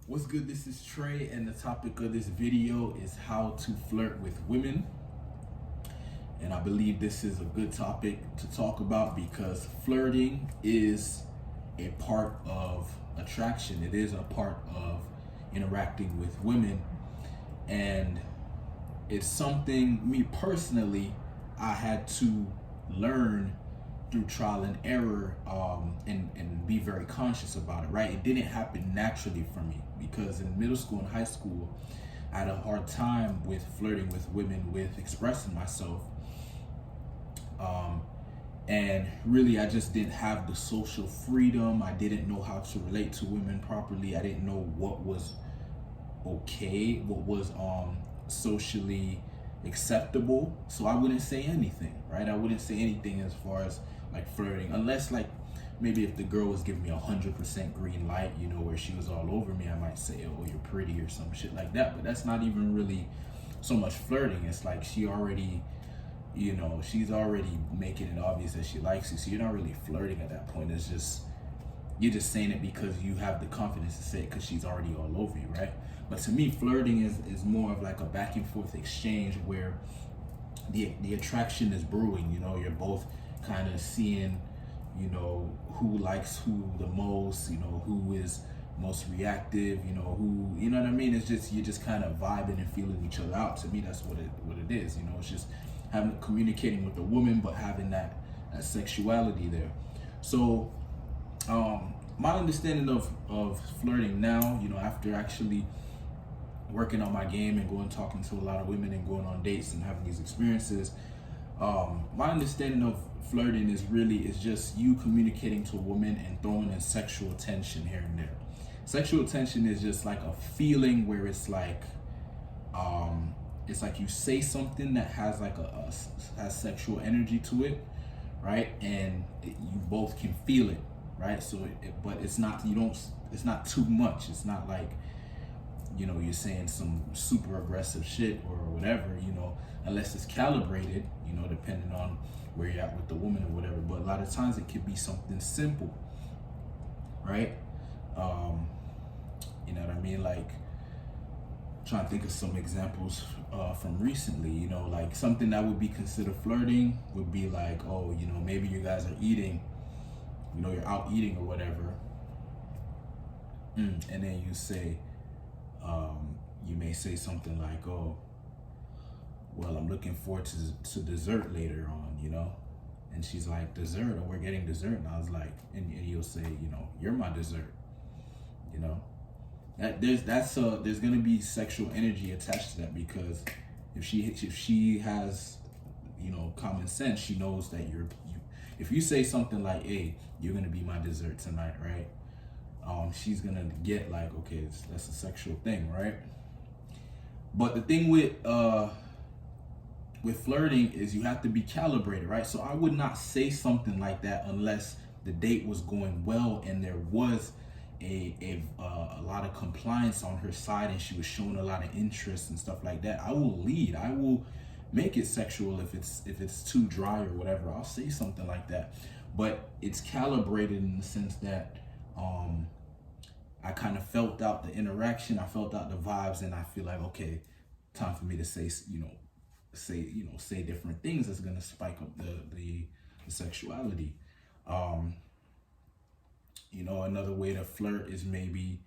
What's good? This is Trey, and the topic of this video is how to flirt with women. And I believe this is a good topic to talk about because flirting is a part of attraction, it is a part of interacting with women. And it's something, me personally, I had to learn through trial and error, and be very conscious about it, right? It didn't happen naturally for me because in middle school and high school, I had a hard time with flirting with women, with expressing myself. Um, and really, I just didn't have the social freedom. I didn't know how to relate to women properly. I didn't know what was okay, what was socially acceptable. So I wouldn't say anything, right? I wouldn't say anything as far as like flirting, unless like maybe if the girl was giving me 100% green light, where she was all over me, I might say, "Oh, you're pretty" or some shit like that. But that's not even really so much flirting. It's like she already, she's already making it obvious that she likes you. So you're not really flirting at that point. It's just you're just saying it because you have the confidence to say it because she's already all over you, right? But to me, flirting is more of like a back and forth exchange where the attraction is brewing. You're both kind of seeing, who likes who the most, who is most reactive, who, you know what I mean? It's just you're just kind of vibing and feeling each other out. To me, that's what it is. It's just having communicating with the woman, but having that sexuality there. So my understanding of flirting now, after actually working on my game and going talking to a lot of women and going on dates and having these experiences, my understanding of flirting is just you communicating to a woman and throwing in sexual tension here and there. Sexual tension is just like a feeling where it's like you say something that has like has sexual energy to it, right? And you both can feel it, right? So but it's not, it's not too much. It's not like, you're saying some super aggressive shit or whatever, unless it's calibrated, depending on where you're at with the woman or whatever. But a lot of times it could be something simple, right? You know what I mean? Like, trying to think of some examples from recently, like something that would be considered flirting would be like, oh, maybe you guys are eating, you're out eating or whatever. And then you say, you may say something like, oh, well, I'm looking forward to dessert later on, and she's like, dessert? Or we're getting dessert? And I was like, and you'll say, you're my dessert, that there's gonna be sexual energy attached to that, because if she has, common sense, she knows that if you say something like, hey, you're gonna be my dessert tonight, right? She's gonna get like, okay, that's a sexual thing, right? But the thing with flirting is you have to be calibrated, right? So I would not say something like that unless the date was going well and there was a lot of compliance on her side and she was showing a lot of interest and stuff like that. I will lead. I will make it sexual if it's too dry or whatever. I'll say something like that, but it's calibrated in the sense that I kind of felt out the interaction, I felt out the vibes, and I feel like, okay, time for me to say, say different things that's gonna spike up the sexuality. Another way to flirt is maybe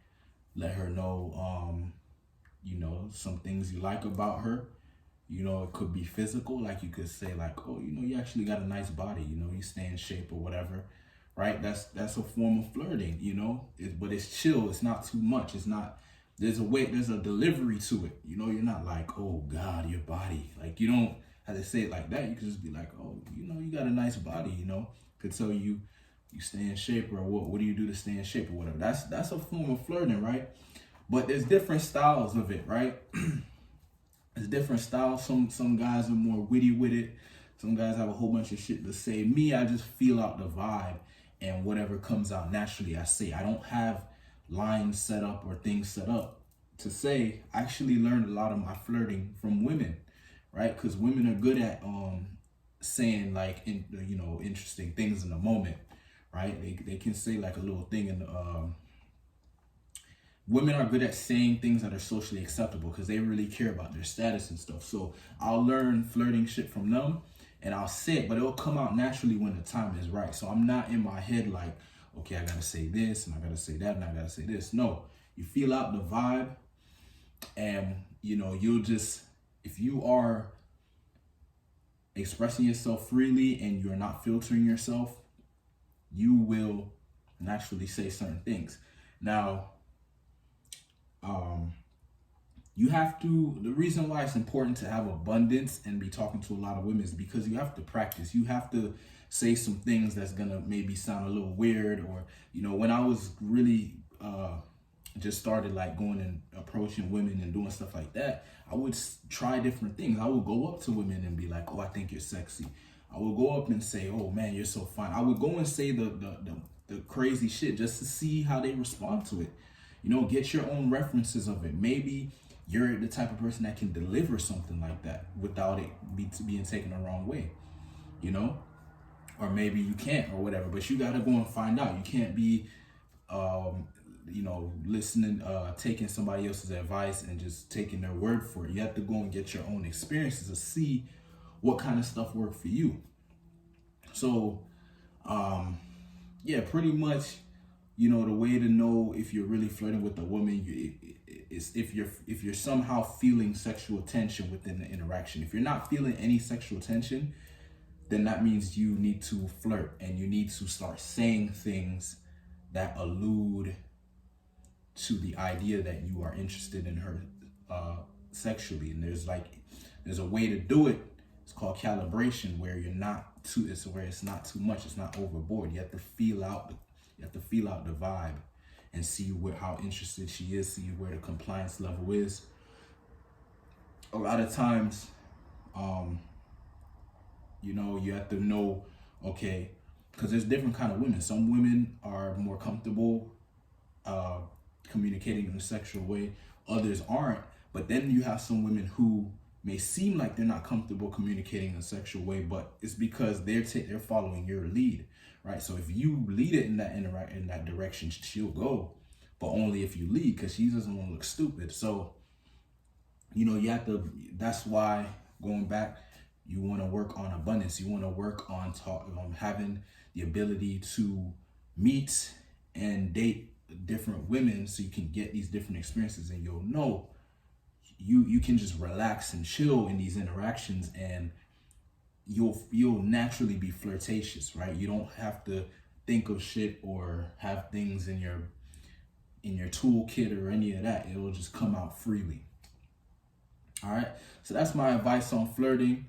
let her know, some things you like about her. It could be physical, like you could say like, oh, you actually got a nice body, you stay in shape or whatever, right? That's a form of flirting, but it's chill. It's not too much. It's not, there's a delivery to it. You're not like, oh God, your body. Like, you don't have to say it like that. You could just be like, oh, you got a nice body, could tell you stay in shape, or what do you do to stay in shape or whatever. That's a form of flirting, right? But there's different styles of it, right? There's different styles. Some guys are more witty with it. Some guys have a whole bunch of shit to say. Me, I just feel out the vibe, and whatever comes out naturally, I say. I don't have lines set up or things set up to say. I actually learned a lot of my flirting from women, right? Because women are good at saying like, interesting things in the moment, right? They can say like a little thing in women are good at saying things that are socially acceptable because they really care about their status and stuff. So I'll learn flirting shit from them and I'll say it, but it'll come out naturally when the time is right. So I'm not in my head like, okay, I gotta say this and I gotta say that and I gotta say this. No, you feel out the vibe, and you'll just, if you are expressing yourself freely and you're not filtering yourself, you will naturally say certain things. Now, you have to, the reason why it's important to have abundance and be talking to a lot of women is because you have to practice. You have to say some things that's gonna maybe sound a little weird, or when I was really just started like going and approaching women and doing stuff like that, I would try different things. I would go up to women and be like, oh, I think you're sexy. I would go up and say, oh man, you're so fine. I would go and say the crazy shit just to see how they respond to it. Get your own references of it. Maybe you're the type of person that can deliver something like that without it being taken the wrong way, or maybe you can't or whatever, but you got to go and find out. You can't be, listening, taking somebody else's advice and just taking their word for it. You have to go and get your own experiences to see what kind of stuff worked for you. So, yeah, pretty much, the way to know if you're really flirting with a woman is if you're somehow feeling sexual tension within the interaction. If you're not feeling any sexual tension, then that means you need to flirt and you need to start saying things that allude to the idea that you are interested in her sexually. And there's a way to do it. It's called calibration, where it's not too much, it's not overboard. You have to feel out the vibe and see how interested she is, see where the compliance level is. A lot of times, you have to know, okay, because there's different kind of women. Some women are more comfortable communicating in a sexual way, others aren't. But then you have some women who may seem like they're not comfortable communicating in a sexual way, but it's because they're following your lead, right? So if you lead it in that direction, she'll go, but only if you lead, because she doesn't want to look stupid. So you have to. That's why, going back, you want to work on abundance. You want to work on having the ability to meet and date different women, so you can get these different experiences, and you'll know you can just relax and chill in these interactions, and you'll naturally be flirtatious, right? You don't have to think of shit or have things in your toolkit or any of that. It will just come out freely. All right, so that's my advice on flirting.